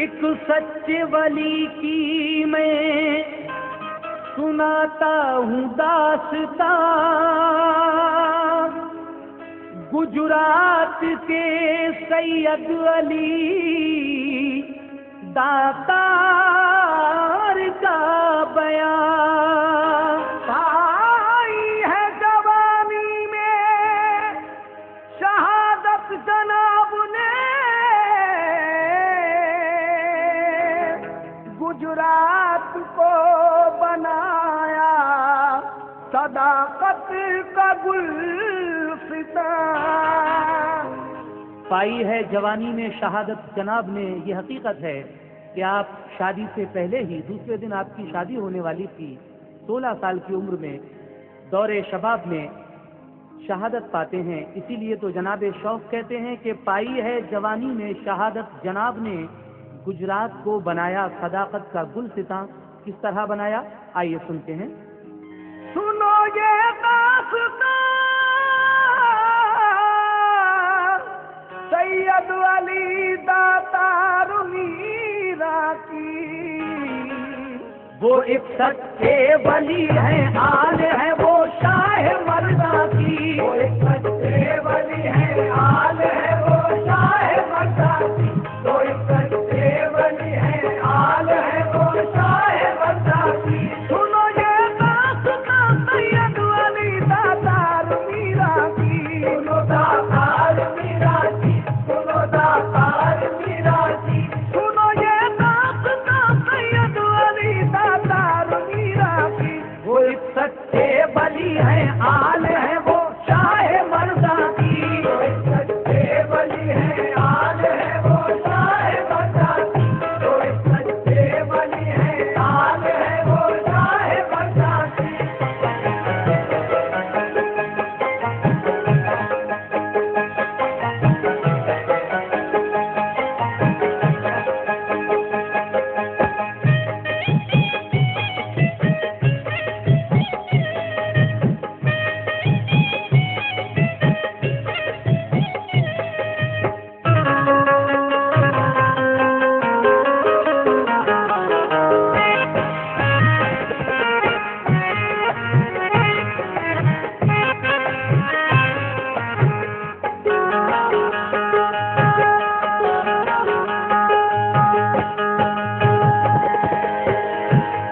एक सच्चे वली की मैं सुनाता हूँ दास्तां, गुजरात के सैयद अली दातार का बयान। पाई है जवानी में शहादत जनाब ने, गुजरात को बनाया सदाकत का गुलसितां। पाई है जवानी में शहादत जनाब ने, ये हकीकत है कि आप शादी से पहले ही दूसरे दिन आपकी शादी होने वाली थी। 16 साल की उम्र में दौरे शबाब में शहादत पाते हैं। इसीलिए तो जनाब शौक कहते हैं कि पाई है जवानी में शहादत जनाब ने, गुजरात को बनाया सदाकत का गुलसितां। किस तरह बनाया, आइए सुनते हैं। सुनो ये दास्तां सैयद अली दातार मीरा की। वो एक सच्चे वली है, आल है वो शाह मर्दा की। वो एक सच्चे वली है, आल है वो शाह मर्दा की। वो एक सच्चे वली है, आल है वो शाह मर्दा की। सुनो ये दास्तां सैयद अली दातार मीरा की। सुनो दातार मीरा की, सुनो दातार मीरा की। सुनो ये दास्तां सैयद अली दातार मीरा की। वो एक सच्चे वली है, आल है वो शाह मर्दा की। वो एक सच्चे वली है, आल है वो शाह मर्दा की। वो एक सच्चे वली है, आल है वो शाह मर्दा की।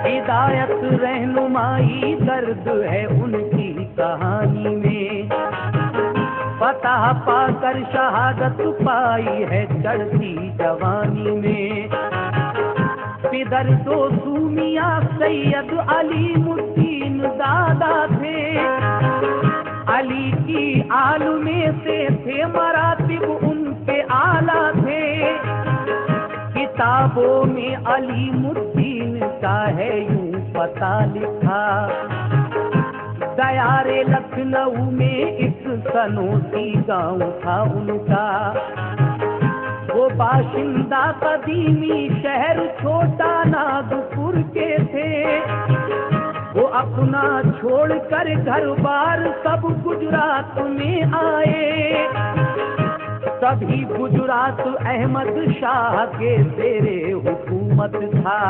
हिदायत रहनुमाई दर्द है उनकी कहानी में, फतह पाकर शहादत पाई है चढ़ती जवानी में। पिदर दो सूमिया सैयद अली मुद्दीन दादा थे, अली की आल में से थे मरातिब उनके आला थे। किताबों में अली मुद्दीन का है यूं पता लिखा, दयारे लखनऊ में एक सनोसी गांव था उनका। वो बाशिंदा कदीमी शहर छोटा नागपुर के थे, वो अपना छोड़कर घर बार सब गुजरात में आए। तभी गुजरात अहमद शाह के जेरे हुकूमत था,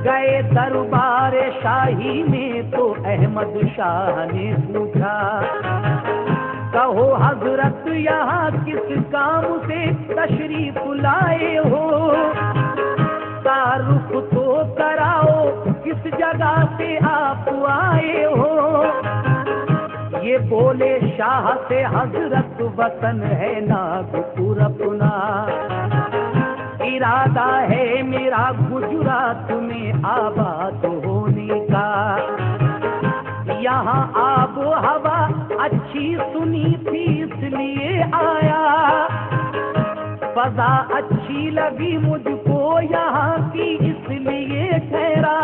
गए दरबार शाही में तो अहमद शाह ने पूछा, कहो हजरत यहाँ किस काम से तशरीफ लाए हो, तारुफ तो कराओ किस जगह से आप आए हो। ये बोले शाह से हजरत वतन है नागपुर अपना, इरादा है मेरा गुजरात में आबाद होने का। यहाँ आबो हवा अच्छी सुनी थी इसलिए आया, फजा अच्छी लगी मुझको यहाँ की इसलिए ठहरा।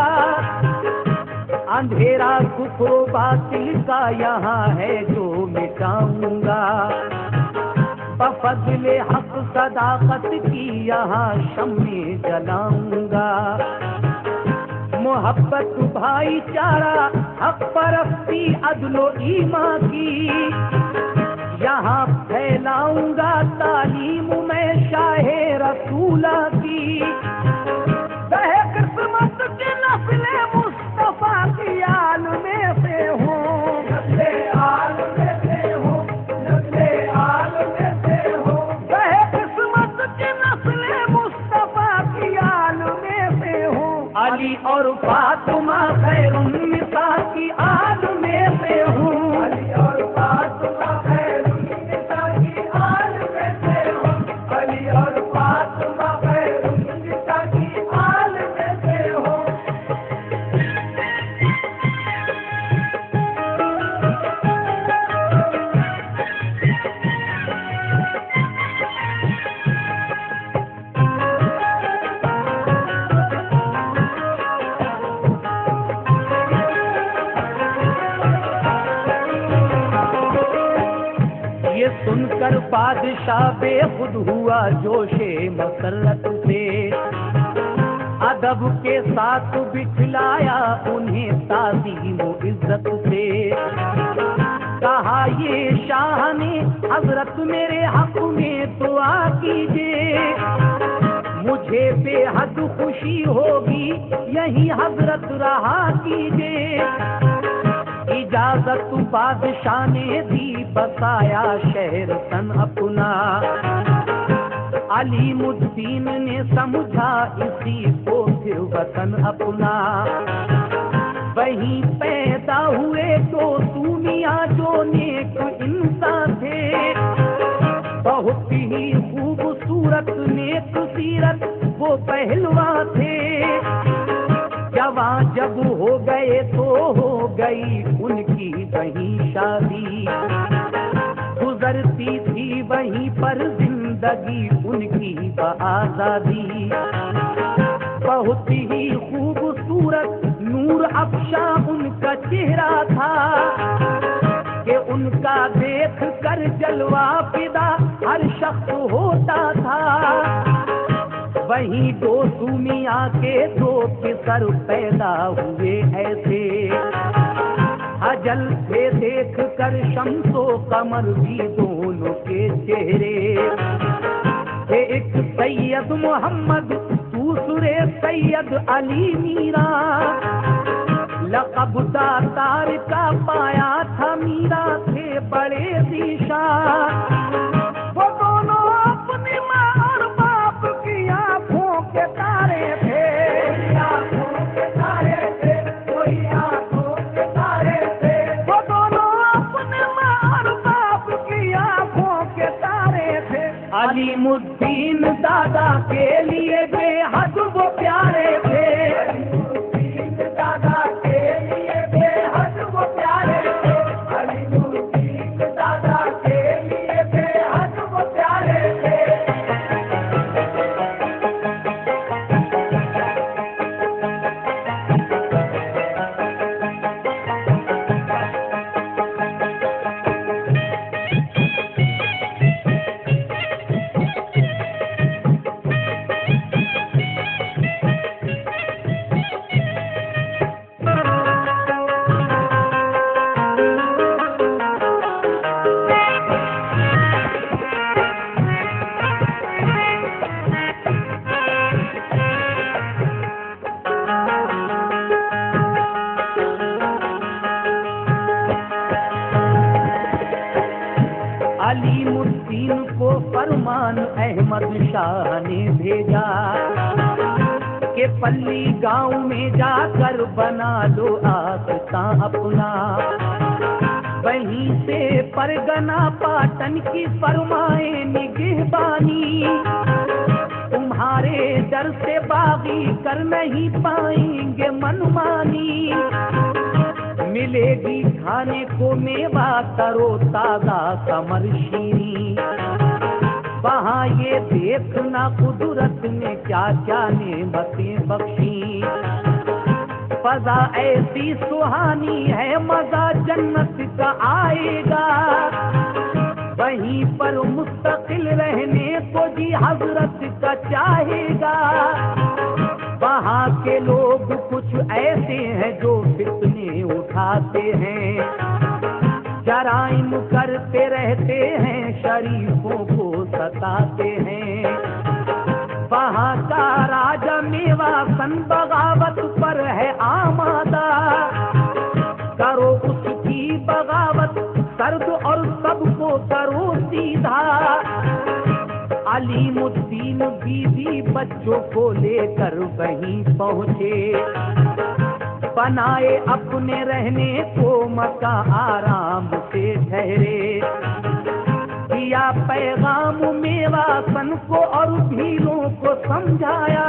अंधेरा कुफर बातिल का यहाँ है जो मिटाऊंगा, बफज़्ल हक सदाकत की यहाँ शम्मे जलाऊंगा। मोहब्बत भाईचारा हक परस्ती अदलो ईमान की, यहाँ फैलाऊंगा तालीम में शाहे रसूला की। बादशाह बेखुद हुआ जोशे मसरत से, अदब के साथ बिठलाया उन्हें ताज़ीम इज्जत से। कहा ये शाह ने हजरत मेरे हक में दुआ कीजिए, मुझे बेहद खुशी होगी यही हजरत रहा कीजिए। इजाजत बादशाह ने दी, बसाया शहर सन अपना। अलीमुद्दीन ने समझा इसी को फिर वतन अपना। वहीं पैदा हुए तो दुनिया जो नेक इंसान थे, बहुत ही खूबसूरत नेक सीरत वो पहलवा थे। जवां जब हो गए तो हो गई उनकी वहीं शादी, गुजरती थी वहीं पर जिंदगी उनकी बआज़ादी। बहुत ही खूबसूरत नूर अफशा उनका चेहरा था, कि उनका देख कर जलवा फिदा हर शख्स होता था। वहीं दो सुमिया के दो किसर पैदा हुए ऐसे, अजल से देख कर शम्सो कमर भी दोनों के चेहरे। एक सैयद मोहम्मद, दूसरे सैयद अली मीरा, लक़ब दातार का पाया था मीरा थे बड़े दिशा। वो दोनों अपनी माँ और बाप की आँखों के तारे थे, आँखों के तारे थे, वही आँखों के तारे थे। वो दोनों अपने माँ और बाप की आँखों के तारे थे। अलीमुद्दीन दादा के लिए बेहद वो प्यारे थे, अलीमुद्दीन दादा के लिए बेहद वो प्यारे थे, अलीमुद्दीन दादा के लिए बेहद वो प्यारे थे। अलीमुद्दीन को फरमान अहमद शाह ने भेजा, कि पल्ली गांव में जाकर बना लो आस्था अपना। वहीं से परगना पाटन की फरमाए निगहबानी, तुम्हारे डर से बागी कर नहीं पाएंगे मनमानी। मिलेगी खाने को मेवा तरो ताजा समरशीनी, वहाँ ये देखना कुदरत ने क्या क्या नेमतें बख्शी। फजा ऐसी सुहानी है मजा जन्नत का आएगा, वहीं पर मुस्तकिल रहने को जी हजरत का चाहेगा। वहाँ के लोग कुछ ऐसे हैं जो फितने उठाते हैं, जराइम करते रहते हैं, शरीफों को सताते हैं। वहाँ का राजा मेवा सन बगावत पर है आमादा, करो उसकी बगावत सर्द और सबको करो सीधा। अलीमुद्दीन बीवी बच्चों को लेकर वहीं पहुँचे, बनाए अपने रहने को मका आराम से ठहरे। दिया पैगाम मेवा सन को और भीलों को समझाया,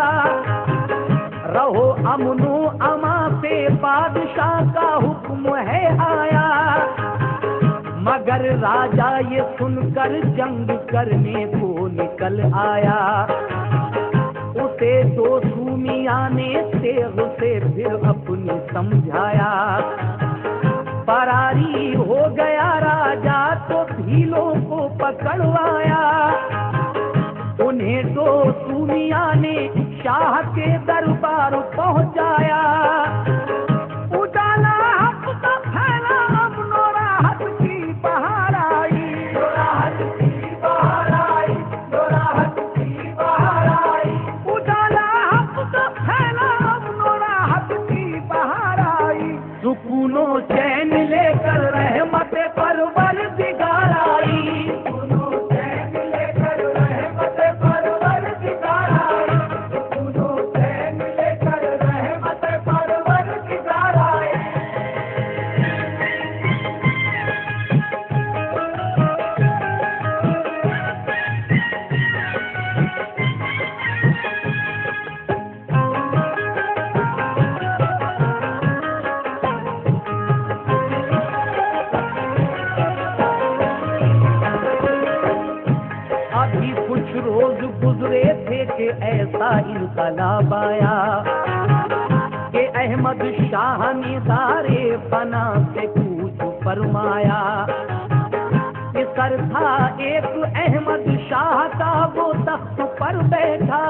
रहो अमनो अमा से बादशाह का हुक्म है आया। मगर राजा ये सुनकर जंग करने को निकल आया, उसे दो सुमिया ने तेग से फिर अपनी समझाया। परारी हो गया राजा तो भीलों को पकड़वाया। उन्हें डोसूमिया ने शाह के दरबार पहुंचाया। उजाला हक का फैला, अमन और राहत की बहार आई। राहत की बहार आई, राहत की बहार आई। उजाला हक का फैला, अमन और राहत की बहार आई। सुकूनो चैन लेकर रहमत परवरदिगार आई। सुनो चैन लेकर रहमत परवरदिगार आई। सुनो चैन लेकर रहमत परवरदिगार आई। अभी कुछ रोज गुजरे थे कि ऐसा इनकलाब आया कि अहमद शाह ने दारे फना से कूच फरमाया। कि सर था एक अहमद शाह का, वो तख्त पर बैठा।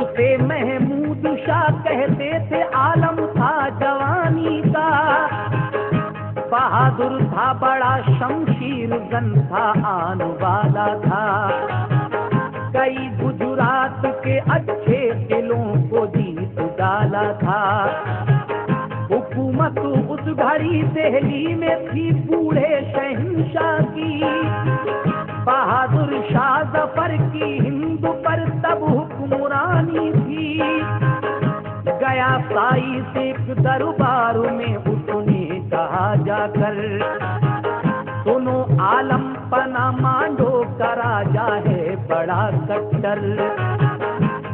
उसे महमूद शाह कहते थे, आलम था जवानी का। बहादुर था, बड़ा शमशीर गन था, आन वाला था। कई गुजरात के अच्छे किलों को जीत डाला था। हुकूमत उस घड़ी दिल्ली में थी बूढ़े शहंशाह की। बहादुर शाह जफर की हिंद पर तब हुक्मरानी थी। गया साई से दरबार में उसने कहा जाकर, सुनो आलम पना मांडो का राजा है बड़ा कट्टर।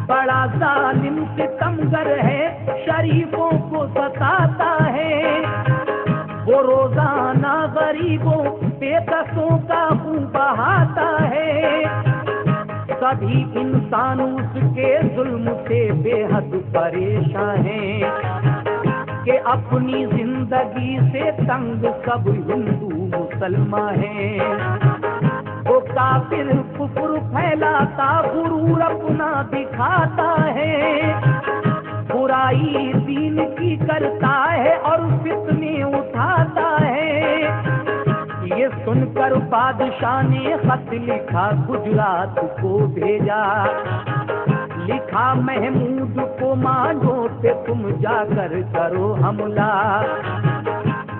बड़ा जालिम सितमगर है, शरीफों को सताता है। वो रोजाना गरीबों बेकसों का खून बहाता है। सभी इंसान उसके जुल्म से बेहद परेशान हैं कि अपनी जिंदगी से तंग सब हिंदू मुसलमान हैं। वो काफिर कुफर फैलाता, गुरूर अपना दिखाता है। बुराई दीन की करता है और फितने उठाता है। ये सुनकर बादशाह ने खत लिखा, गुजरात को भेजा। लिखा महमूद को, मांडो पे तुम जाकर करो हमला।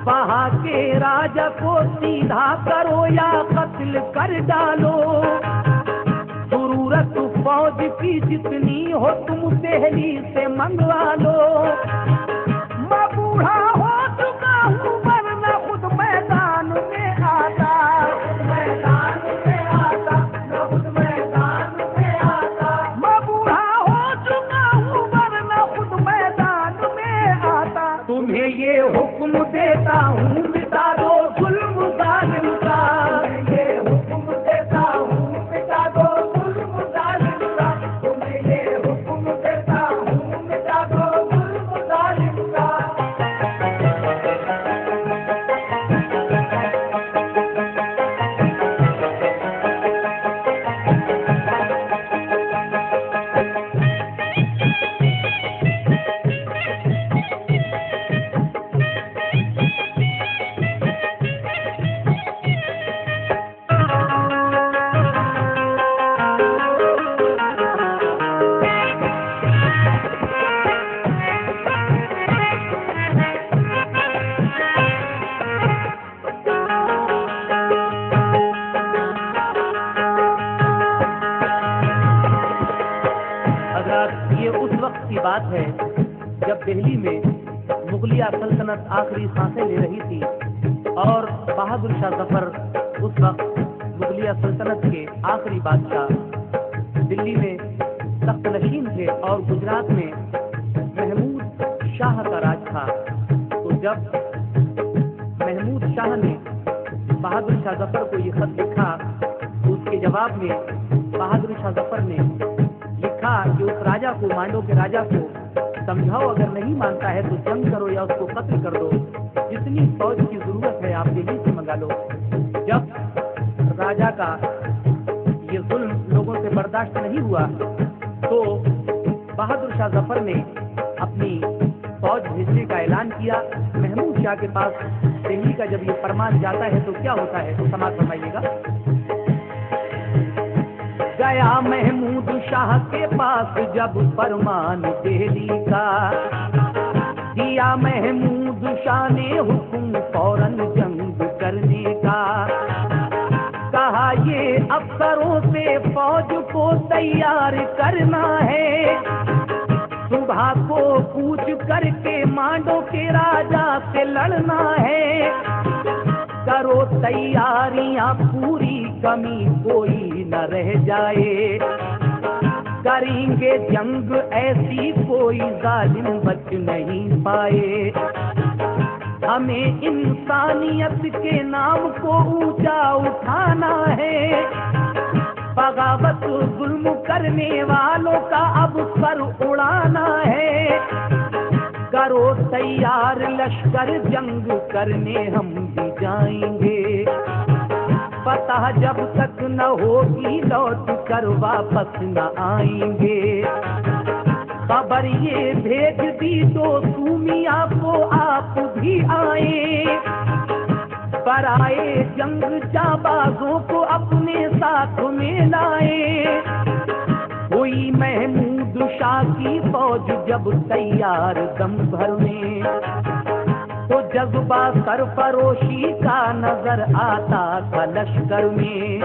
वहाँ के राजा को सीधा करो या कत्ल कर डालो। जरूरत फौज की जितनी हो तुम दिल्ली से मंगवा लो। मैं बूढ़ा हो चुका हूँ वरना खुद मैदान में आता। मैदान में आता, खुद मैदान में आता। मैं बूढ़ा हो चुका हूँ वरना खुद मैदान में आता। तुम्हें ये हुक्म देता हूँ, मिटा दो जुल्म जालिम का। ये हुक्म देता हूँ, मिटा दो जुल्म जालिम का। तुम्हें ये हुक्म देता हूँ, मिटा दो जुल्म जालिम का। की बात है जब दिल्ली में मुगलिया सल्तनत आखिरी सांसें ले रही थी और बहादुर शाह जफर उस वक्त मुगलिया सल्तनत के आखिरी बादशाह दिल्ली में तख्त नशीन थे और गुजरात में महमूद शाह का राज था। तो जब महमूद शाह ने बहादुर शाह जफर को ये खत लिखा तो उसके जवाब में बहादुर शाह जफर ने लिखा कि उस राजा को, मांडो के राजा को समझाओ, अगर नहीं मानता है तो जंग करो या उसको कत्ल कर दो। जितनी फौज की जरूरत है आप दिल्ली से मंगा लो। जब राजा का ये जुल्म लोगों से बर्दाश्त नहीं हुआ तो बहादुर शाह जफर ने अपनी फौज भेजने का ऐलान किया। महमूद शाह के पास दिल्ली का जब ये फरमान जाता है तो क्या होता है, तो समाज फरमाइएगा। गया महमूद शाह के पास जब फरमान दिल्ली का, दिया महमूद शाह ने हुक्म फौरन जंग करने का। कहा ये अफसरों से फौज को तैयार करना है, सुबह को कूच करके मांडो के राजा से लड़ना है। करो तैयारियां पूरी, कमी कोई न रह जाए। करेंगे जंग ऐसी कोई जालिम बच नहीं पाए। हमें इंसानियत के नाम को ऊंचा उठाना है। बगावत जुल्म करने वालों का अब सर उड़ाना है। करो तैयार लश्कर जंग करने हम भी जाएंगे। पता जब तक न होगी लौट कर वापस न आएंगे। खबर ये भेज दी तो सूमिया को आप भी आए। बराए जंग जाबाजों को अपने साथ में लाए। हुई महमूद शाह की फौज जब तैयार दम भरने, तो जज्बा सरफरोशी का नजर आता था लश्कर में।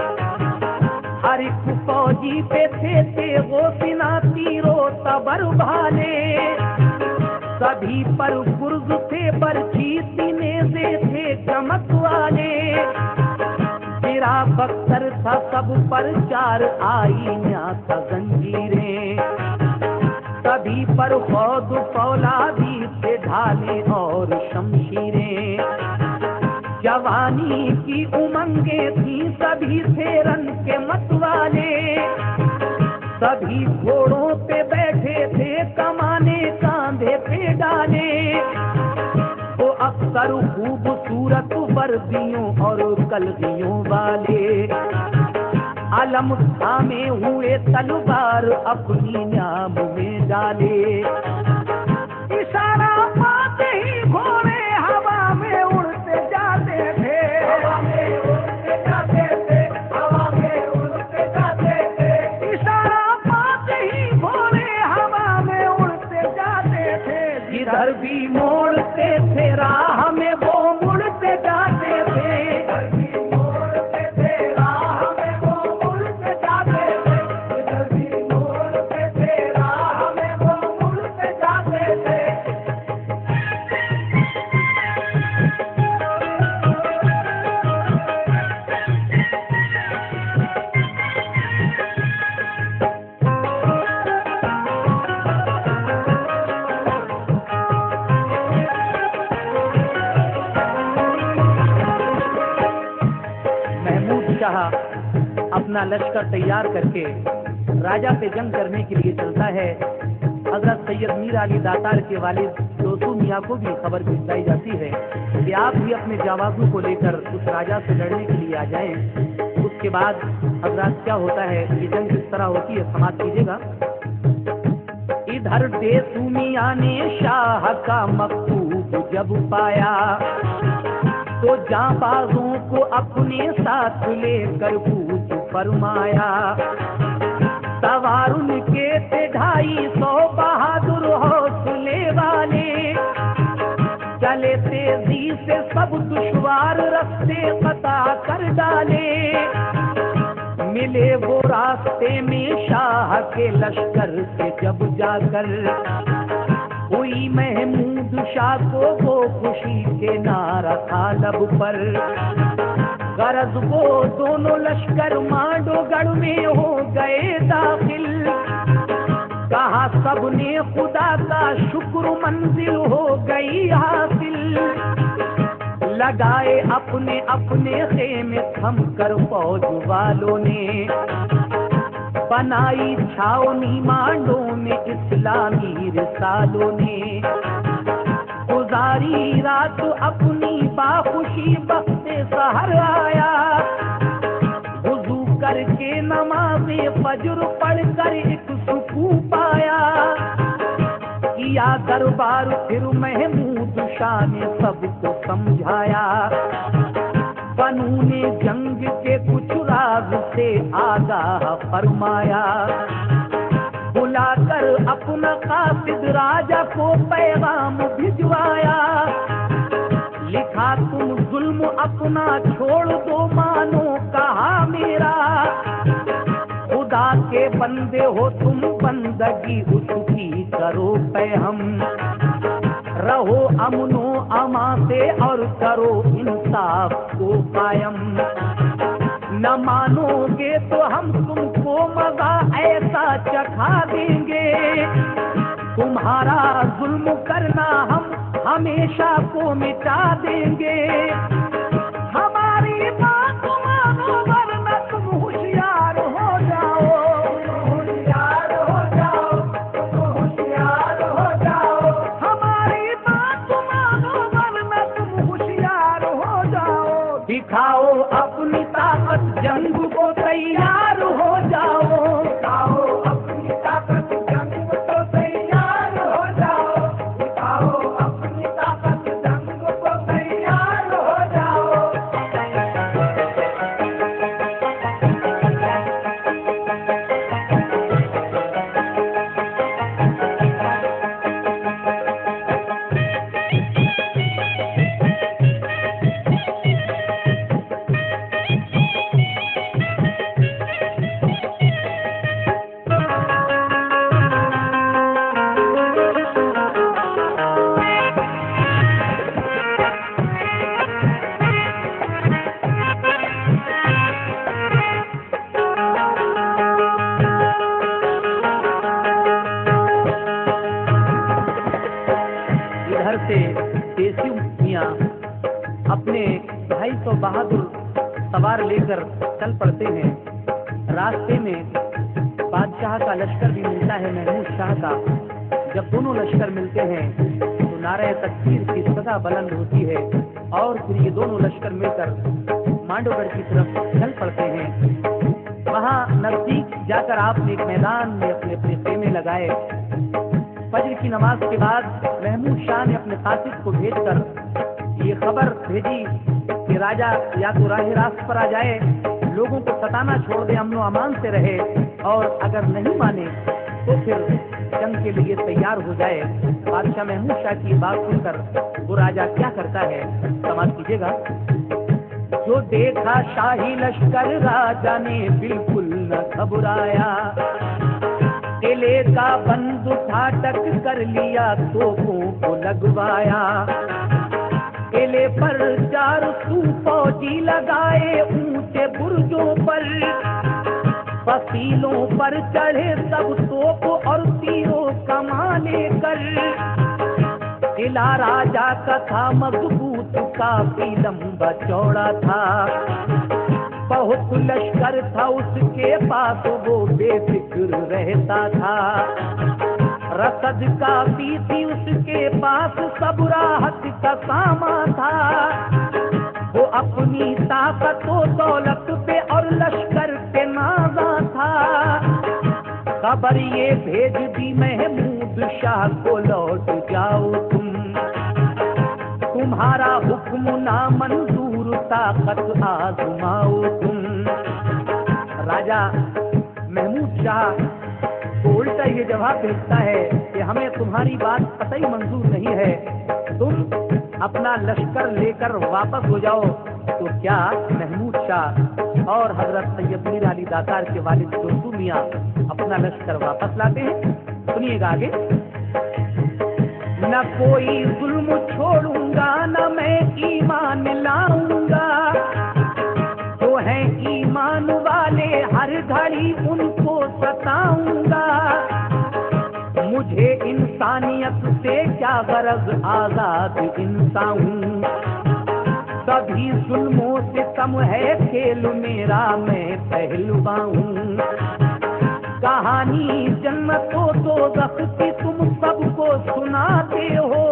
हर एक फौजी पे थे वो सिना तीरों तबर भाले। सभी पर गुर्ज थे बरछी सीने से थे चमक वाले। गिरा बख्तर था सब पर चार आईना था जंजीरें। सभी पर खौद फौलादी थे ढाले और शमशीरें। जवानी की उमंगे थी सभी थे रन के मतवाले। सभी घोड़ों पे बैठे थे कमाने कांधे पे डाले। वो अक्सर खूबसूरत वर्दियों और कलगियों वाले। अलम थामे हुए तलवार अपनी नाम में डाले। इशारा पाते ही घोड़े हवा में उड़ते जाते थे। हवा में उड़ते जाते थे, हवा में उड़ते जाते थे। इशारा पाते ही घोड़े हवा में उड़ते जाते थे। जिधर भी मोड़ते थे राह में वो मुड़ते जाते थे। अपना लश्कर तैयार करके राजा से जंग करने के लिए चलता है। हजरत सैयद मीर अली दातार के वालिद दोस्तू मियाँ को भी खबर भिजवाई जाती है कि आप भी अपने जावाजों को लेकर उस राजा से लड़ने के लिए आ जाएं। उसके बाद हजरत क्या होता है, ये जंग किस तरह होती है, समाप्त कीजिएगा। इधर देसू मियाँ ने शाह का मकतूब जब पाया, तो जाबाजों को अपने साथ लेकर कूच फरमाया। सवार उनके थे 250 बहादुर हौसले वाले। चले तेजी से सब दुश्वार रास्ते कता कर डाले। मिले वो रास्ते में शाह के लश्कर से जब जाकर, हुई महमूद शाह को वो खुशी के नारा था लब पर। गरज वो दोनों लश्कर मांडोगढ़ में हो गए दाखिल। कहा सबने खुदा का शुक्र मंजिल हो गई हासिल। लगाए अपने अपने खेमे थम कर फौज वालों ने। बनाई छावनी मांडों में इस्लामी रिसालों ने। गुजारी रात अपनी बाखुशी बख्ते सहर आया। करके नमाज़े फज्र पढ़कर एक सुकून पाया। किया दरबार फिर महमूद शाह ने सबको समझाया। कानूने जंग के कुछ राज से आगाह फरमाया। बुलाकर अपना कासिद राजा को पैगाम भिजवाया। लिखा तुम जुल्म अपना छोड़ दो मानो कहा मेरा। खुदा के बंदे हो तुम बंदगी उसकी करो पैहम। रहो अमनो अमा से और करो इंसाफ को कायम। न मानोगे तो हम तुमको मजा ऐसा चखा देंगे। तुम्हारा जुल्म करना हम हमेशा को मिटा देंगे। हमारी बात मानो वरना तुम होशियार हो जाओ। होशियार हो जाओ, होशियार हो जाओ। हमारी बात मानो वरना तुम होशियार हो जाओ। दिखाओ अपनी ताकत जंग को तैयार हो जाओ। दिखाओ अपनी ताकत जंग को तैयार हो जाओ। दिखाओ अपनी ताकत जंग को तैयार हो जाओ। इधर से देसी मियां अपने 250 बहादुर सवार लेकर चल पड़ते हैं। रास्ते में बादशाह का लश्कर भी मिलता है, महमूद शाह का। जब दोनों लश्कर मिलते हैं तो नारे तकबीर की सदा बुलंद होती है और फिर ये दोनों लश्कर मिलकर मांडवगढ़ की तरफ चल पड़ते हैं। वहाँ नजदीक जाकर आपने एक मैदान में अपने अपने खेमे लगाए। फजर की नमाज के बाद महमूद शाह ने अपने कासिद को भेजकर ये खबर भेजी कि राजा या तो राह रास्त पर आ जाए, लोगों को सताना छोड़ दे, अमनो अमान से रहे, और अगर नहीं माने तो फिर जंग के लिए तैयार हो जाए। बादशाह महमूद शाह की बात सुनकर वो राजा क्या करता है, समाज कीजिएगा। जो देखा शाही लश्कर राजा ने बिल्कुल न घबराया। किले का बंद उठा टक कर लिया, तोपों को लगवाया। किले पर 400 फौजी लगाए ऊंचे बुर्जों पर। फसीलों पर चढ़े सब तोप और तीरों कमाने कर। किला राजा का था मजबूत, काफी लंबा चौड़ा था। बहुत लश्कर था उसके पास, वो बेफिक्र रहता था। रसद काफी थी उसके पास, सब राहत का सामान था। वो अपनी ताकत व दौलत पे और लश्कर पे नाज़ा था। खबर ये भेज दी महमूद शाह को, लौट जाओ तुम। तुम्हारा हुक्म ना मंजूर, ताकत आजमाओ तुम। राजा महमूद शाह को उल्टा ये जवाब भेजता है कि हमें तुम्हारी बात कतई मंजूर नहीं है। तुम अपना लश्कर लेकर वापस हो जाओ। तो क्या महमूद शाह और हजरत सैयद मीर अली दातार के वालिद जोसू मियां अपना लश्कर वापस लाते हैं? सुनिएगा आगे। न कोई जुल्म छोड़ूंगा, न मैं ईमान लाऊंगा। जो है ईमान वाले हर घड़ी उनको सताऊंगा। मुझे इंसानियत से क्या गरज, आजाद इंसान हूँ। सभी जुल्मों से कम है खेल मेरा, मैं पहलवान हूँ। कहानी जन्नतों दोज़ख की तुम सबको सुनाते हो।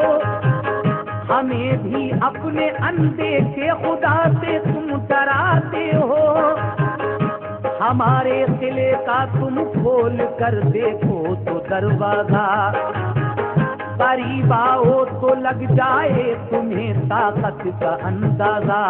हमें भी अपने अनदेखे खुदा से तुम डराते हो। हमारे किले का तुम खोल कर देखो तो दरवाजा, करीब आओ तो लग जाए तुम्हें ताकत का अंदाजा।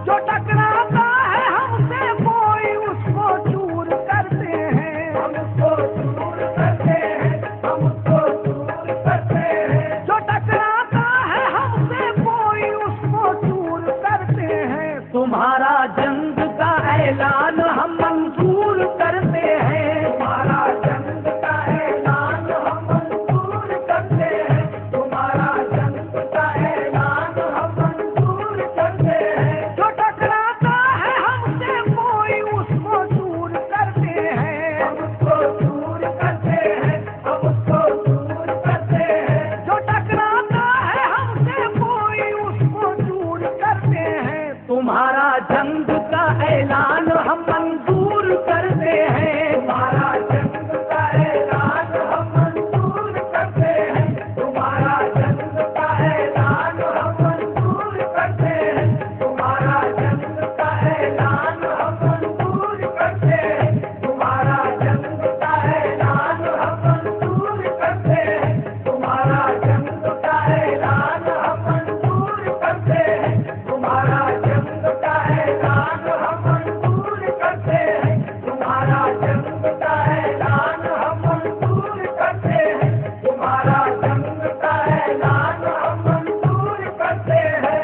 जो टकराता है हमसे कोई उसको चूर करते हैं, हम उसको चूर करते हैं, हम उसको चूर करते हैं। जो टकराता है हमसे कोई उसको चूर करते हैं। तुम्हारा जंग का ऐलान हम मंजूर करते हैं, तुम्हारा जंग का ऐलान हम मंजूर करते हैं, तुम्हारा जंग का ऐलान हम मंजूर करते हैं। जो टकराता है हमसे कोई उसको चूर करते हैं, हम उसको चूर करते हैं, हम उसको चूर करते हैं। जो टकराता है हमसे कोई उसको चूर करते हैं। तुम्हारा जंग का ऐलान हम मंजूर करते हैं, तुम्हारा जंग का ऐलान हम मंजूर करते हैं, तुम्हारा जंग का ऐलान हम मंजूर करते हैं, तुम्हारा जंग का ऐलान हम मंजूर करते हैं, तुम्हारा जंग का ऐलान हम मंजूर करते हैं, तुम्हारा जंग का ऐलान हम मंजूर करते हैं, तुम्हारा जंग का ऐलान हम मंजूर करते हैं, तुम्हारा जंग का ऐलान हम मंजूर करते हैं, तुम्हारा जंग का ऐलान हम मंजूर करते हैं।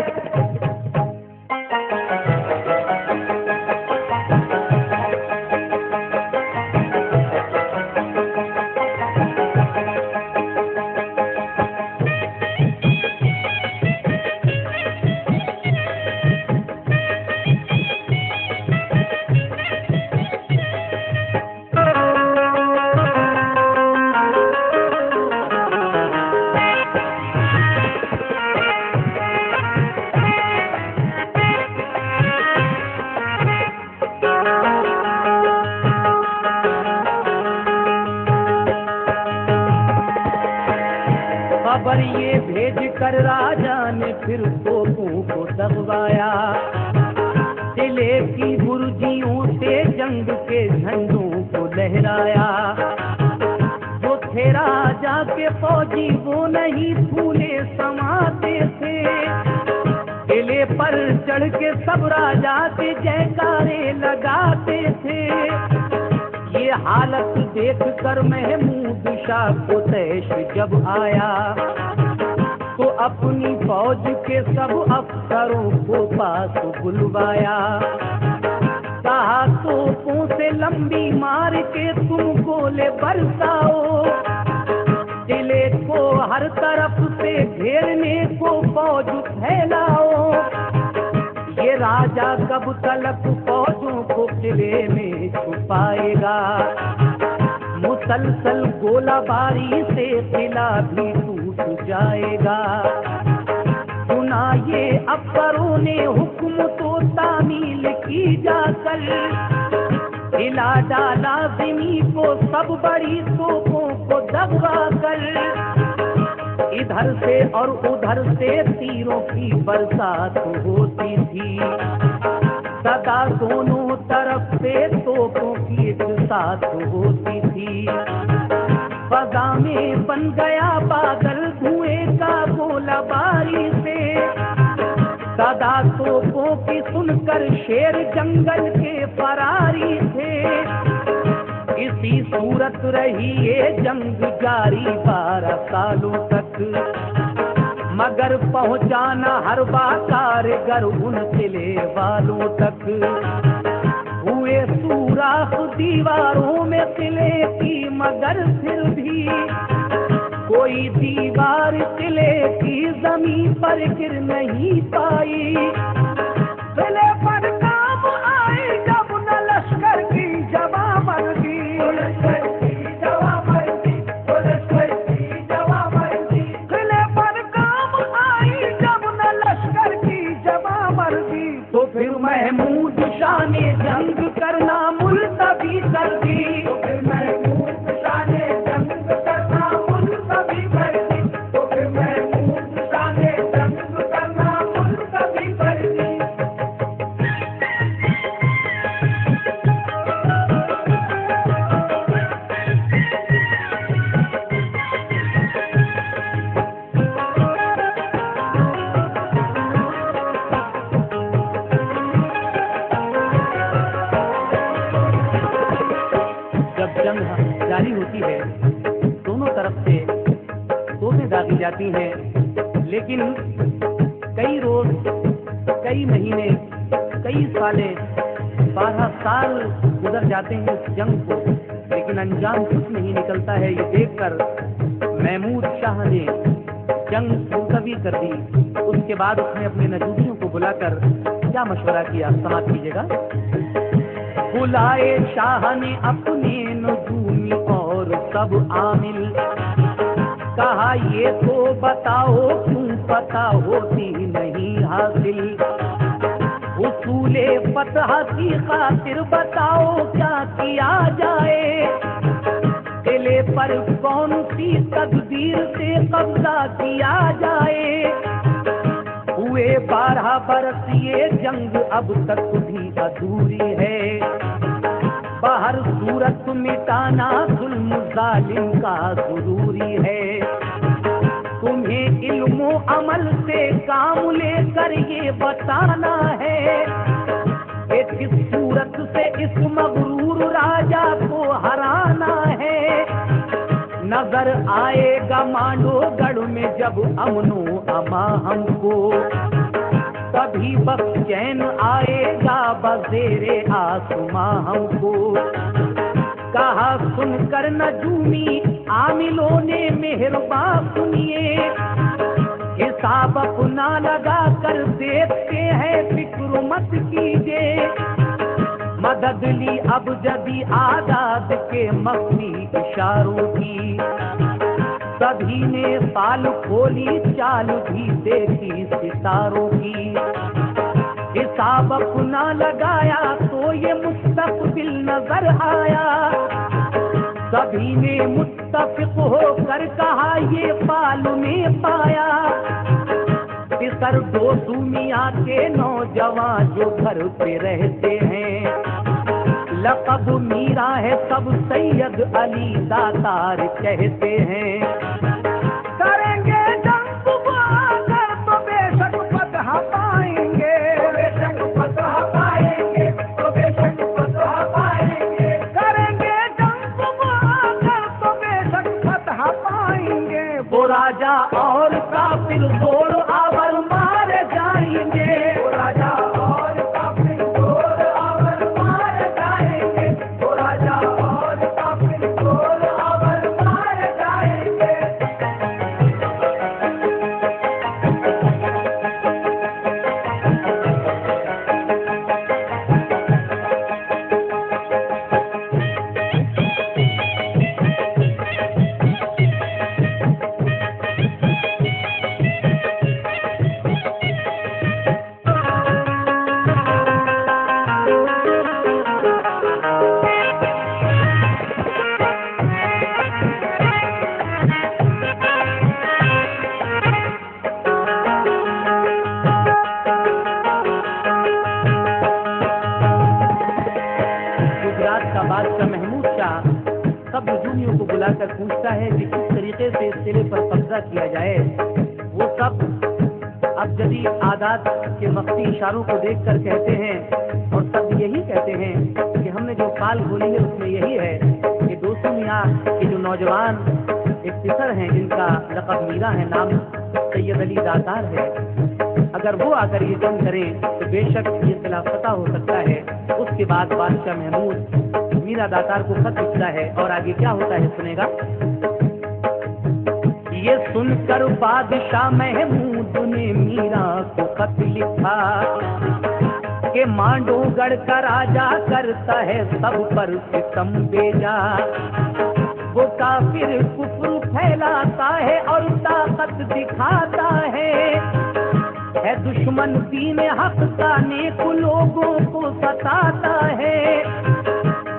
खबर ये भेज कर राजा ने फिर तोपों को दबवाया, किले की बुर्जियों से जंग के झंडों को लहराया। जो थे राजा के फौजी वो नहीं फूले समाते थे, किले पर चढ़ के सब राजा के जयकारे लगाते थे। ये हालत देख कर महमूद शाह को तैश जब आया, तो अपनी फौज के सब अफसरों को पास बुलवाया। कहा तोपों से लंबी मार के तुम गोले बरसाओ, किले को हर तरफ से घेरने को फौज फैलाओ। ये राजा कब तलक फौजों को किले में छुपाएगा, मुसलसल गोलाबारी से किला भी टूट जाएगा। सुना ये अफसरों ने हुक्म तो तामील की जाकर, हिला डाला ज़मीं को सब बड़ी तोपों को दबा कर। इधर से और उधर से तीरों की बरसात होती थी, सदा दोनों तरफ से तोपों की एक साथ होती थी। फजा में बन गया बादल धुएं का गोलाबारी से, सदा तोपों की सुनकर शेर जंगल के फरारी थे। इसी सूरत रही ये जंग जारी 12 सालों तक, मगर पहुंचाना हर कारगर उन किले वालों तक। हुए सुराख दीवारों में किले की, मगर फिर भी कोई दीवार किले की जमीन पर गिर नहीं पाई। किले पर काम आई जब न लश्कर की जवाबंदी, किले पर काम आई जब न लश्कर की जवाबंदी, तो फिर महमूद शाह ने जंग करना मुलतवी कर दी। तो फिर महमूद शाह ने जंग करना मुलतवी कर दी, तो फिर महमूद शाह ने जंग करना मुलतवी कर दी। जंग जारी होती है, दोनों तरफ से तोपें दागी जाती हैं, लेकिन कई रोज, कई महीने, कई सालें, 12 साल गुजर जाते हैं इस जंग को, लेकिन अंजाम कुछ नहीं निकलता है। ये देखकर महमूद शाह ने जंग मुलतवी कर दी। उसके बाद उसने अपने नजूमियों को बुलाकर क्या मशवरा किया, समाप्त कीजिएगा। बुलाए शाह ने अपने नजूमी और सब आमिल, कहा ये तो बताओ क्यों पता होती नहीं हासिल, उसूले फतह की खातिर बताओ क्या किया जाए, किले पर कौन सी तकदीर से कब्जा किया जाए। हुए 12 बरस ये जंग अब तक भी अधूरी है, बाहर सूरत मिटाना जुल्म जालिम का जरूरी है। तुम्हें इल्मो अमल से काम लेकर ये बताना है कि किस सूरत से इस मगरूर राजा को हराना है। नजर आएगा मांडोगढ़ में जब अमनो अमा हमको, तभी बख्श चैन आएगा बज़ेरे आसमां हमको। कहा सुनकर नजूमी आमिलों ने मेहरबान सुनिए, हिसाब अपना लगा कर देखते हैं फिक्र मत कीजिए। मदद ली अब जदी आजाद के मख्फी इशारों की, सभी ने पाल खोली चाल भी देखी सितारों की। हिसाब अपना लगाया तो ये मुस्तकबिल नजर आया, सभी ने मुत्तफिक होकर कहा ये पाल में पाया। सर दोस्तू मियाँ के नौजवान जो घर पे रहते हैं, लक़ब मीरा है सब सैयद अली दातार कहते हैं। करेंगे जंग आकर तो बेशक फतह पाएंगे, बेशक फतह पाएंगे, तो बेशक फतह पाएंगे। करेंगे जंग आकर तो बेशक फतह पाएंगे। वो राजा और काफिर जोर आवर मार जाएंगे, वो राजा और काफिर जोर आवर मार जाएंगे, वो राजा और काफिर जोर आवर मार जाएंगे। बादशाह महमूद शाह सब नजूमियों को बुलाकर पूछता है कि किस तरीके से इस किले पर कब्जा किया जाए। वो सब अब जदीद आदात के मख्फी इशारों को देखकर कहते हैं, और सब यही कहते हैं कि हमने जो पाल खोली है उसमें यही है कि दोस्तों मियाँ के जो नौजवान एक फिसर हैं जिनका लक़ब मीरा है, नाम सैयद अली दातार है, अगर वो आकर ये जंग करें तो बेशक ये खिलाफता हो सकता है। उसके बाद बादशाह महमूद मीरा दातार को खत लिखता है, और आगे क्या होता है सुनेगा। ये सुनकर बादशाह महमूद ने मीरा को खत लिखा कि मांडोगढ़ का राजा करता है सब पर सितम बेजा, वो काफिर कुफ्र फैलाता है और ताकत दिखाता है दुश्मन दीन हक का नेक लोगों को सताता है।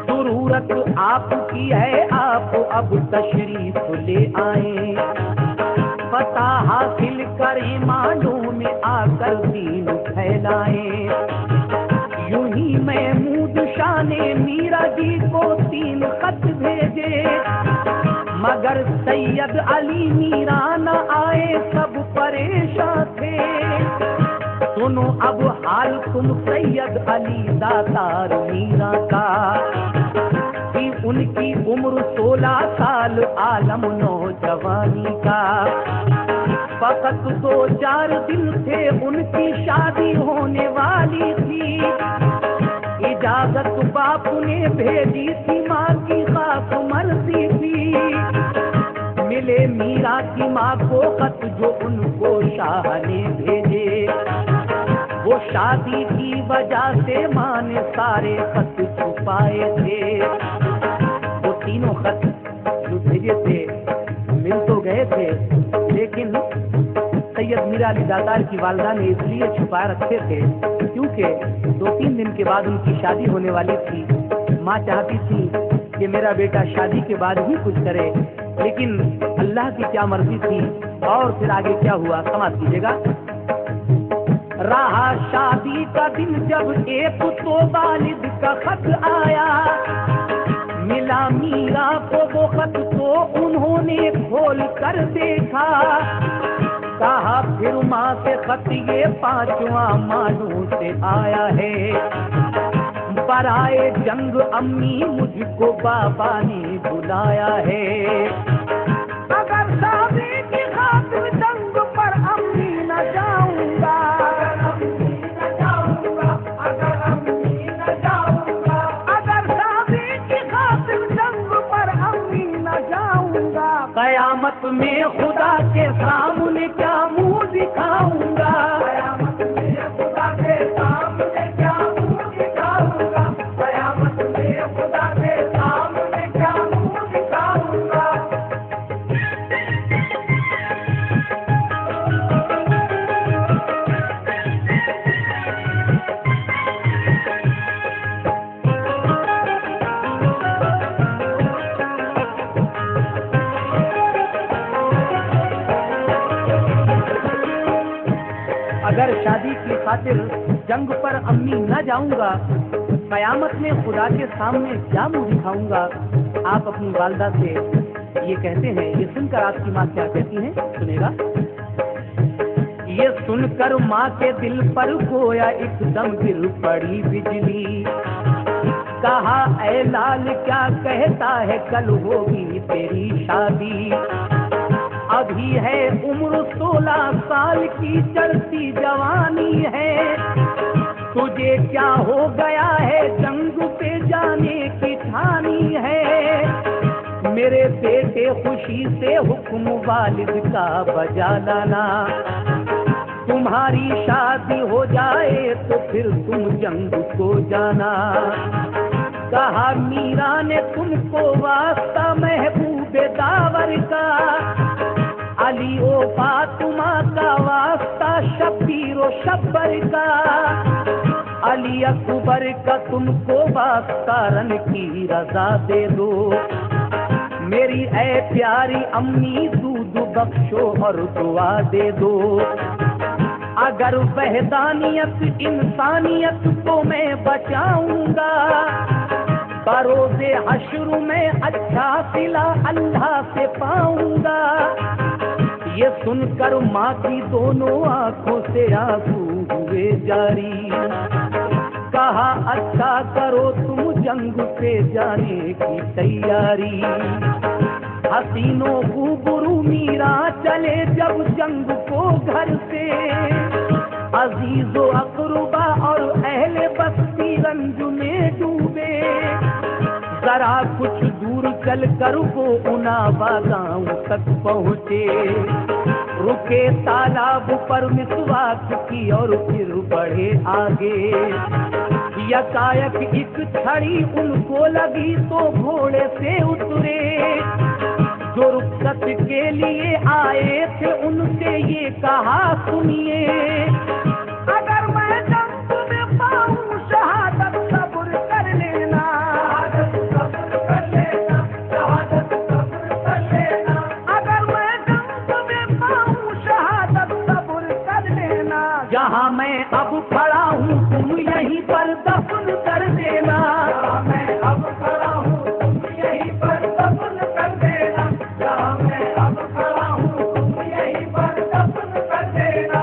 जरूरत आपकी है, आप अब तशरीफ ले आए, पता हासिल करें मांडों में आकर दीन फैलाएं। यूं ही महमूद शाह ने मीरा जी को 3 खत भेजे, मगर सैयद अली मीरा न आए, सब परेशान थे। सुनो अब हाल तुम सैयद अली दातार मीरा का, कि उनकी उम्र 16 साल, आलम नौजवानी का। फकत 2-4 दिन थे उनकी शादी होने वाली थी। इजाजत बाप ने भेजी थी, माँ की खास मर्जी थी। मिले मीरा की माँ को खत जो उनको शाह ने भेजे। वो शादी की वजह से माँ ने सारे खत छुपाए थे। वो तीनों खत जो भेजे थे मिल तो गए थे, लेकिन सैयद मीरा अली दातार की वालदा ने इसलिए छुपा रखे थे क्योंकि 2-3 दिन के बाद उनकी शादी होने वाली थी। माँ चाहती थी कि मेरा बेटा शादी के बाद ही कुछ करे, लेकिन अल्लाह की क्या मर्जी थी। और फिर आगे क्या हुआ समाप्त कीजिएगा। रहा शादी का दिन जब एक तो वालिद का खत आया। मिला मीरा को वो खत तो उन्होंने खोल कर देखा। कहा फिर माँ से खत ये 5वां मानों से आया है। बराए जंग अम्मी मुझको बाबा ने बुलाया है। अगर शादी की खातिर जंग पर अम्मी न जाऊंगा, अगर अम्मी न जाऊंगा, अगर शादी की खातिर जंग पर अम्मी न जाऊंगा, कयामत में खुदा के सामने क्या मुंह दिखाऊंगा। कयामत में खुदा के सामने क्या मुंह दिखाऊंगा, कयामत में खुदा के सामने क्या मुंह दिखाऊंगा। अगर शादी की खातिर जंग पर अम्मी न जाऊंगा, कयामत में खुदा के सामने क्या मुंह दिखाऊंगा। आप अपनी वालदा से ये कहते हैं। ये सुनकर आपकी माँ क्या कहती हैं, सुनेगा। ये सुनकर माँ के दिल पर गोया एकदम गिर पड़ी बिजली। कहा ऐ लाल क्या कहता है, कल होगी तेरी शादी। अभी है उम्र 16 साल की, चढ़ती जवानी है। तुझे क्या हो गया है, जंग पे जाने की ठानी है। मेरे बेटे खुशी से हुक्म वालिद का बजा लाना। तुम्हारी शादी हो जाए तो फिर तुम जंग को जाना। कहा मीरा ने तुमको वास्ता महबूबे दावर का। अली ओ फातिमा का वास्ता शब्बीर ओ शब्बर का। अली अकबर का तुमको वास्ता रन की रजा दे दो। मेरी ऐ प्यारी अम्मी दूध बख्शो और दुआ दे दो। अगर वहदानियत इंसानियत को मैं बचाऊंगा, बरोज़े हश्र में अच्छा सिला अल्लाह से पाऊंगा। ये सुनकर माँ की दोनों आंखों से आंसू हुए जारी। कहा अच्छा करो तुम जंग पे जाने की तैयारी। हसीनों गुबरू मीरा चले जब जंग को घर से। अजीजो अकरुबा और अहले बस्ती रंज में डूबे। जरा कुछ दूर चल कर वो उनावा गांव तक पहुँचे। रुके तालाब पर मिसवाक की और फिर बढ़े आगे। यकायक एक छड़ी उनको लगी तो घोड़े से उतरे। जो रुखसत के लिए आए थे उनसे ये कहा सुनिए। अगर मैं जंग में पाऊं शहादत सब्र कर लेना, शहादत सब्र कर लेना, शहादत सब्र कर लेना। अगर मैं जंग में पाऊं शहादत सब्र कर लेना। जहाँ मैं अब खड़ा हूँ तुम यहीं पर दफन कर देना। जहाँ मैं अब खड़ा हूँ तुम यहीं पर दफन कर देना। जहाँ मैं अब खड़ा हूँ तुम यहीं पर दफन कर देना।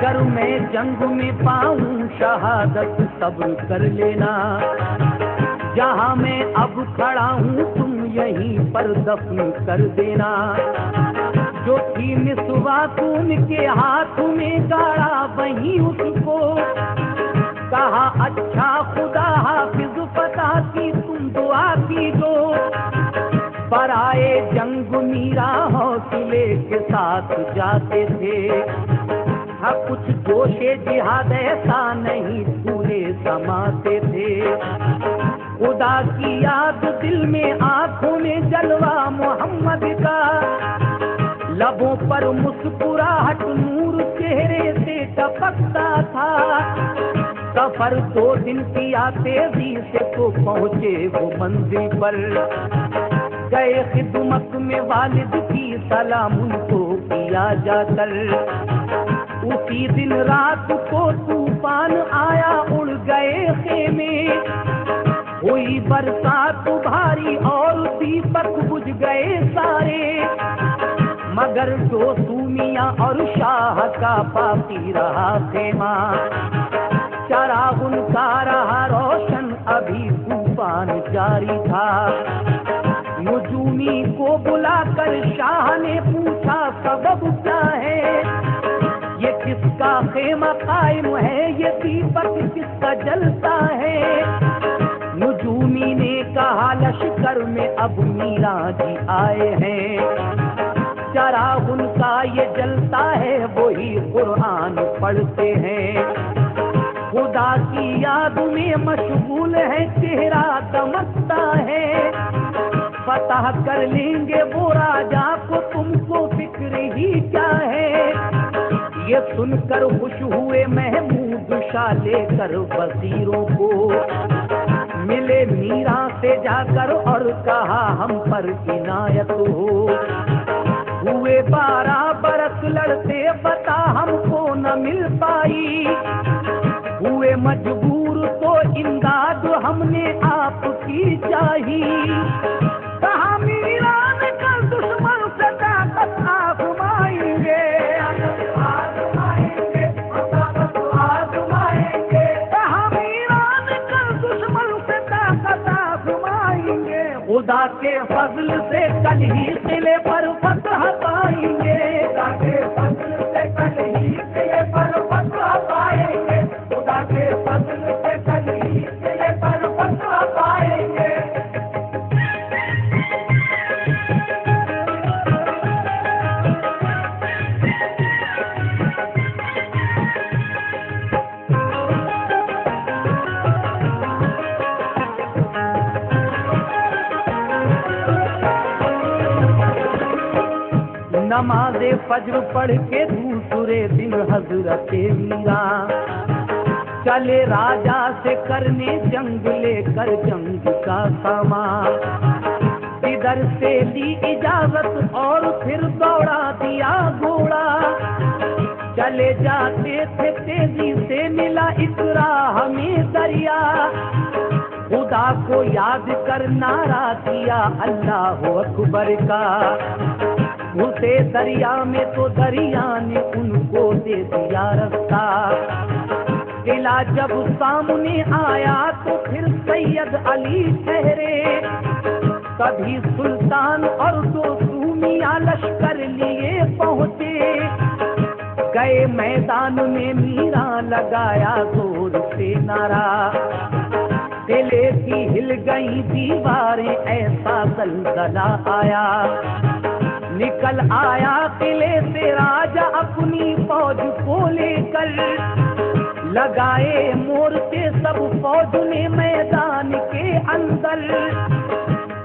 अगर मैं जंग में पाऊं शहादत सब्र कर लेना, जहां मैं अब खड़ा हूँ तुम यहीं पर दफन कर देना। जो थी मिसवाक उनके हाथ में गाड़ा वहीं उसको कहा अच्छा खुदा हाफिज पता की तुम दुआ की दो। बराए जंग मीरा हौसले के साथ जाते थे, था कुछ जोशे जिहाद ऐसा नहीं भूले समाते थे। खुदा की याद दिल में आंखों में जलवा मोहम्मद का, लबों पर मुस्कुराहट नूर चेहरे से टपकता था। सफर 2 दिन किया तेजी से तो पहुँचे वो मंजिल पर, गए खिदमत में वालिद की सलाम उनको किया जाकर। उसी दिन रात को तूफान आया उड़ गए खेमे, हुई बरसात भारी और दीपक बुझ गए सारे। मगर जो सूमिया और शाह का बाकी रहा खेमा, चराग उनका रहा रोशन अभी तूफान जारी था। नुजूमी को बुलाकर शाह ने पूछा सबब क्या है, ये किसका खेमा कायम है, ये दीपक किसका जलता है। नुजूमी ने कहा लश्कर में अब मीरा जी आए हैं, चराग उनका ये जलता है वही कुरान पढ़ते हैं। खुदा की याद में मशगूल है चेहरा दमकता है, फतह कर लेंगे वो राजा को तुमको फिक्र ही क्या है। ये सुनकर खुश हुए महमूद शाह लेकर वजीरों को, मिले मीरा से जाकर और कहा हम पर इनायत हो। हुए 12 बरस लड़ते बता हमको न मिल पाई, हुए मजबूर तो इमदाद हमने आपकी चाही। कहा मीरा ने कल दुश्मन से ताकत आजमाएंगे, कहा मीरा ने कल दुश्मन से ताकत आजमाएंगे। खुदा के फजल से कल ही किले पर फतह पाएंगे, खुदा के फजल से कल ही किले पर फतह पाएंगे, खुदा के फजल से कल ही किले पर फतह पाएंगे। नमाज़े फज्र पढ़ के दूसरे दिन हजरत मीरा चले राजा से करने जंग लेकर जंग का सामान। इधर से ली इजाजत और फिर दौड़ा दिया घोड़ा, चले जाते थे तेजी से मिला इकरा हमें दरिया। खुदा को याद कर नारा दिया अल्लाह अकबर का, घुसे दरिया में तो दरिया ने उनको दे दिया रास्ता। किला जब सामने आया तो फिर सैयद अली ठहरे, कभी सुल्तान और 2 सूमिया लश्कर लिए पहुँचे। गए मैदान में मीरा लगाया जोर से नारा, किले की हिल गई दीवारें ऐसा दलदला आया। निकल आया किले से राजा अपनी फौज को लेकर, लगाए मोर्चे सब फौज ने मैदान के अंदर।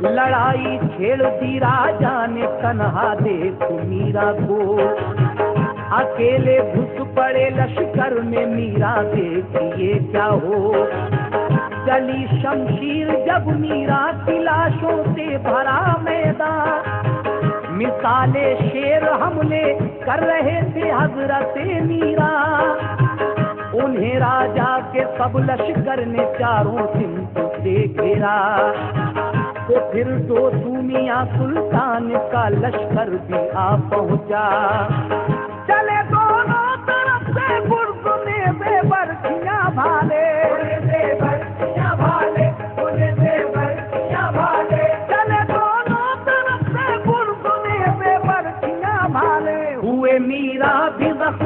लड़ाई छेड़ दी राजा ने तन्हा देख मीरा को, अकेले घुस पड़े लश्कर में मीरा देखिए क्या हो। चली शमशीर जब मीरा की लाशों से भरा मैदान, मिसाले शेर हमले कर रहे थे हजरत मीरा। उन्हें राजा के सब लश्कर ने चारों सिमत से घेरा, तो फिर 2 सूमिया सुल्तान का लश्कर भी आ पहुंचा। चले दोनों तरफ से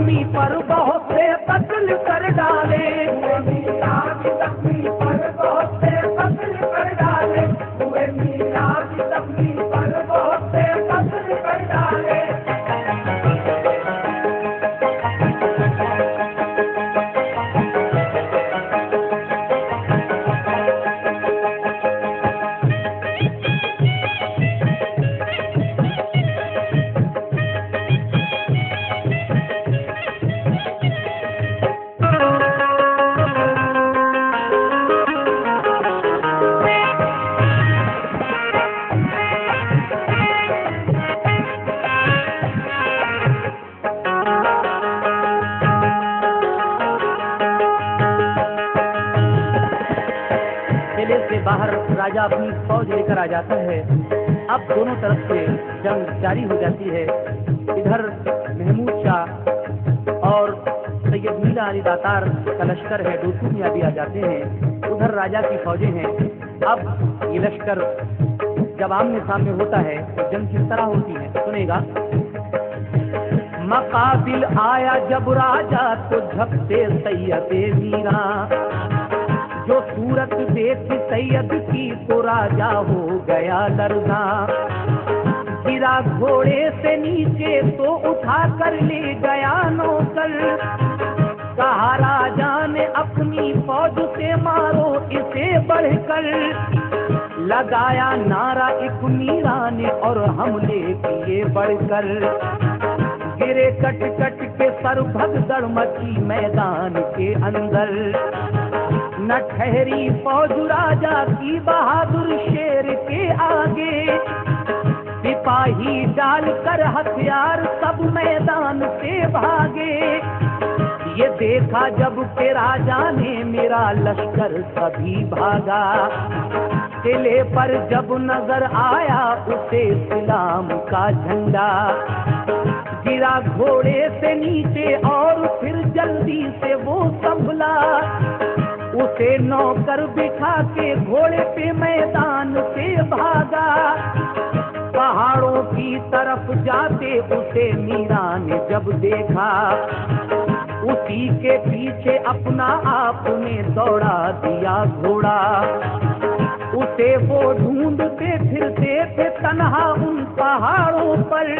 जख्मी पर बहुत से कत्ल कर डाले, हुए मीरा की जख्मी पर बहुत से कत्ल कर डाले, हुए मीरा की जख्मी पर बहुत से कत्ल कर डाले। किले से बाहर राजा अपनी फौज लेकर आ जाता है। अब दोनों तरफ से जंग जारी हो जाती है। इधर महमूद शाह और सैयद मीरा अली दातार का लश्कर है, दोस्तों मियाँ भी आ जाते हैं। उधर राजा की फौजें हैं। अब ये लश्कर जब आमने सामने होता है तो जंग किस तरह होती है सुनेगा। मकाबिल आया जब राजा तो झपटे सैयद मीरा, जो सूरत देख सैयद की तो राजा हो गया लरज़ा। गिरा घोड़े से नीचे तो उठा कर ले गया नौकर, कहा राजा ने अपनी फौज से मारो इसे बढ़कर। लगाया नारा एक मीरा ने और हमले किए बढ़कर। गिरे कट कट के सर भगदड़ मची मैदान के अंदर। न ठहरी फौज राजा की बहादुर शेर के आगे। सिपाही डालकर हथियार सब मैदान से भागे। ये देखा जब के राजा ने मेरा लश्कर सभी भागा। किले पर जब नजर आया उसे इस्लाम का झंडा। गिरा घोड़े से नीचे और फिर जल्दी से वो संभला। उसे नौकर बिठा के घोड़े पे मैदान से भागा। पहाड़ों की तरफ जाते उसे मीरा ने जब देखा। उसी के पीछे अपना आपने दौड़ा दिया घोड़ा। उसे वो ढूंढते फिरते थे तन्हा उन पहाड़ों पर।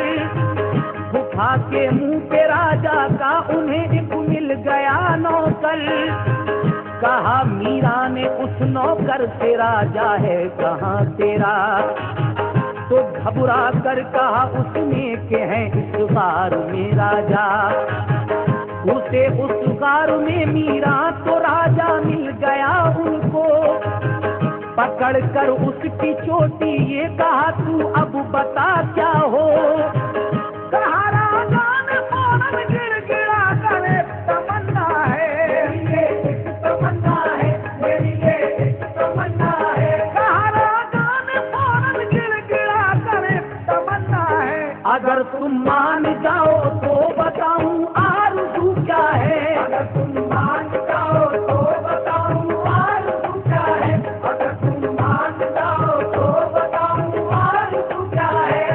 उठा के मुंह पे राजा का उन्हें एक मिल गया नौकर। कहा मीरा ने उस नौकर से राजा है कहाँ तेरा। तो घबरा कर कहा उसने के हैं इस गार में राजा। उसे उस गार में मीरा तो राजा मिल गया उनको। पकड़ कर उसकी चोटी ये कहा तू अब बता क्या हो। कहा राजा ने फौरन गिड़गिड़ा करे तमन्ना है, मेरी ये एक तमन्ना है, मेरी ये एक तमन्ना है। कहा राजा ने फौरन गिड़गिड़ा करे तमन्ना है। अगर तुम मान जाओ तो बताऊं आरज़ू क्या है। अगर तुम मान जाओ तो बताऊं आरज़ू क्या है। अगर तुम मान जाओ तो बताऊं आरज़ू क्या है।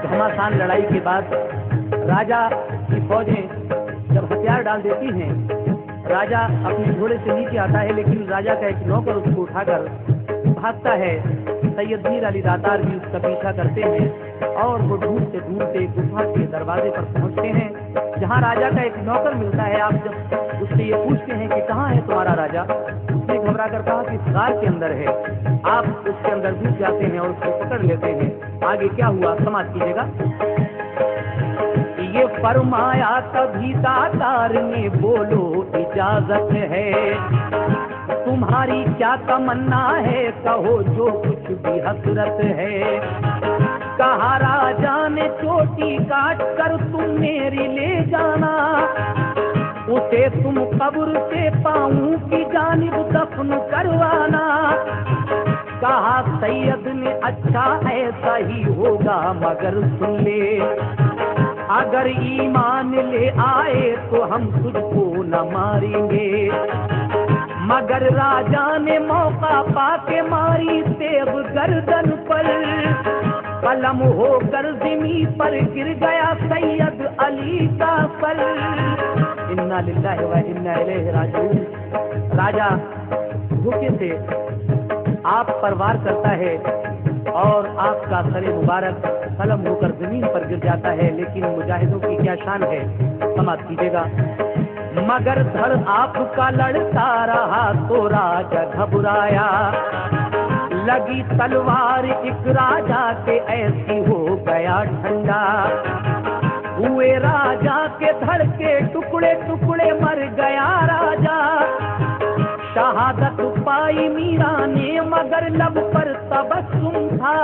घमासान लड़ाई के बाद राजा की फौजें जब हथियार डाल देती हैं, राजा अपने घोड़े से नीचे आता है। लेकिन राजा का एक नौकर उसको उठाकर भागता है। सैयद मीर अली दातार भी उसका पीछा करते हैं और वो ढूंढते ढूंढते गुफा के दरवाजे पर पहुंचते हैं, जहां राजा का एक नौकर मिलता है। आप जब उससे ये पूछते हैं कि कहाँ है तुम्हारा राजा, उसने घबरा कर कहा कि इस गार के अंदर है। आप उसके अंदर घुस जाते हैं और उसको पकड़ लेते हैं। आगे क्या हुआ समाप्त कीजिएगा। ये फरमाया तभी दातार ने बोलो इजाजत है। तुम्हारी क्या तमन्ना है कहो जो कुछ भी हसरत है। कहा राजा ने चोटी काट कर तुम मेरी ले जाना। उसे तुम कब्र से पाऊं की जानिब दफन करवाना। कहा सैयद ने अच्छा ऐसा ही होगा, मगर सुन ले अगर ईमान ले आए तो हम तुझको न मारेंगे। मगर राजा ने मौका पाके मारी तेग गर्दन पर, कलम होकर ज़मीं पर गिर गया सैयद अली का सर। इन्ना लिल्लाहि व इन्ना इलैहि राजिऊन। राजा धोखे से आप पर वार करता है और आपका सर मुबारक कलम होकर जमीन पर गिर जाता है, लेकिन मुजाहिदों की क्या शान है, समाप्त कीजिएगा। मगर धड़ आपका लड़ता रहा तो राजा घबराया, लगी तलवार एक राजा के ऐसी हो गया ठंडा। हुए राजा के धड़ के टुकड़े टुकड़े मर गया राजा। शहादत पाई मीरा ने मगर लब पर तबस्सुम था।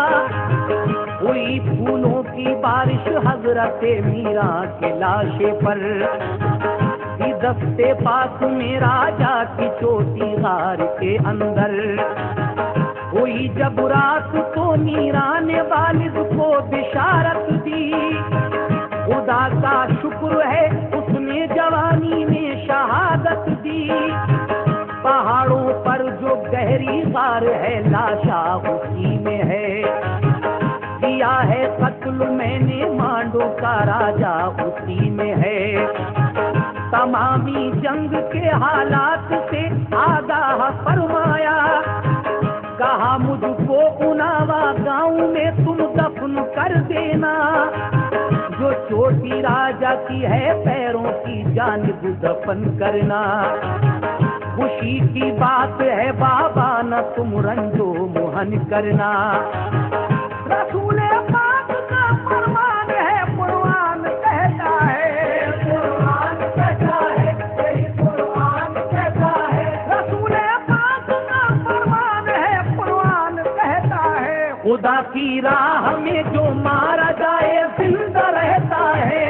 हुई फूलों की बारिश हजरत मीरा के लाशे पर। दस्ते पास में राजा की चोटी गार के अंदर। हुई जब रात तो मीरा ने वालिद को बिशारत दी। खुदा का शुक्र है उसने जवानी में शहादत दी। पहाड़ों पर जो गहरी गार है लाशा उसी में है। किया है कत्ल मैंने मांडो का राजा उसी में है। तमामी जंग के हालात से आगाह फरमाया। कहा मुझको उनावा गांव में तुम दफन कर देना। जो चोटी राजा की है पैरों की जानिब दफन करना। खुशी की बात है बाबा न तुम रंजो मोहन करना। रसूल पाक का फरमान है कुरान कहता है। कुरान कहता है, यही कुरान कहता है। रसूल पाक का फरमान है कुरान कहता है। खुदा की राह में जो मारा जाए जिंदा रहता है।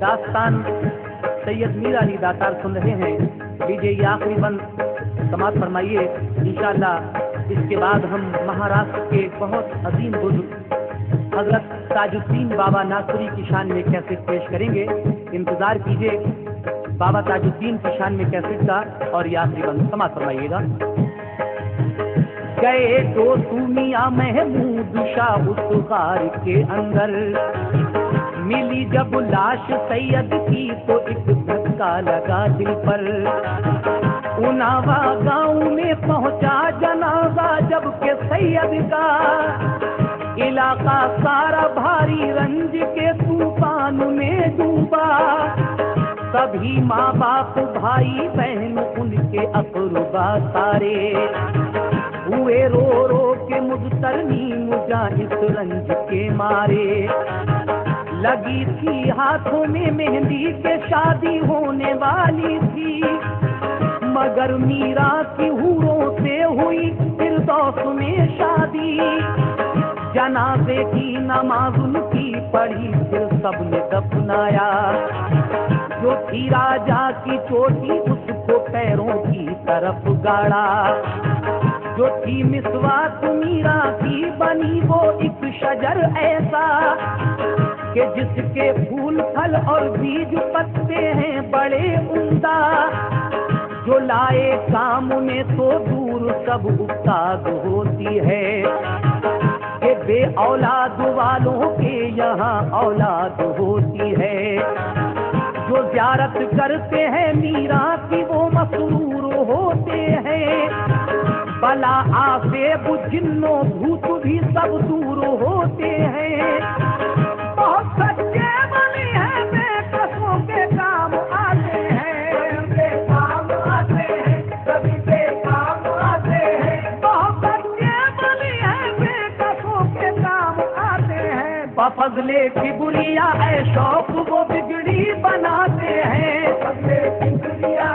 दास्तान सैयद मीर अली दातार सुन रहे हैं। लीजिए ये आखिरी बंद समाप्त फरमाइए। इंशाअल्लाह इसके बाद हम महाराष्ट्र के बहुत अजीम बुजुर्ग हजरत ताजुद्दीन बाबा नासुरी की शान में कैसेट पेश करेंगे। इंतजार कीजिए बाबा ताजुद्दीन की शान में कैसेट का। और ये आखिरी बंद समाप्त फरमाइएगा। गए तो सुमिया महमूद शाह उस गार के अंदर। मिली जब लाश सैयद की तो एक धक्का लगा दिल पर। उनावा गांव में पहुंचा जनाजा जब के सैयद का। इलाका सारा भारी रंज के तूफान में डूबा। सभी माँ बाप भाई बहन उनके अकरबा सारे। हुए रो रो के मुजतरनी मुजा इस रंज के मारे। लगी थी हाथों में मेहंदी के शादी होने वाली थी। मगर मीरा की हूरों से हुई फिरदौस में शादी। जनाजे की नमाज उनकी पढ़ी फिर सबने दफनाया। जो थी राजा की चोटी उसको पैरों की तरफ गाड़ा। जो थी मिसवाक मीरा की बनी वो एक शजर ऐसा कि जिसके फूल फल और बीज पत्ते हैं बड़े उम्दा। जो लाए काम में तो दूर सब उस्ताद होती है। कि बे औलाद वालों के यहाँ औलाद होती है। जो ज़ियारत करते हैं मीरा की वो मसरूर होते हैं। बला आसे जिन्नो भूत भी सब दूर होते हैं। बहुत सच्चे बनी है बेकसों के काम आते हैं, काम आते हैं, सभी पे काम आते हैं। बहुत सच्चे बनी है बेकसों के काम आते हैं। बफजले किबरिया है शौक वो बिगड़ी बनाते हैं। बदले किबरिया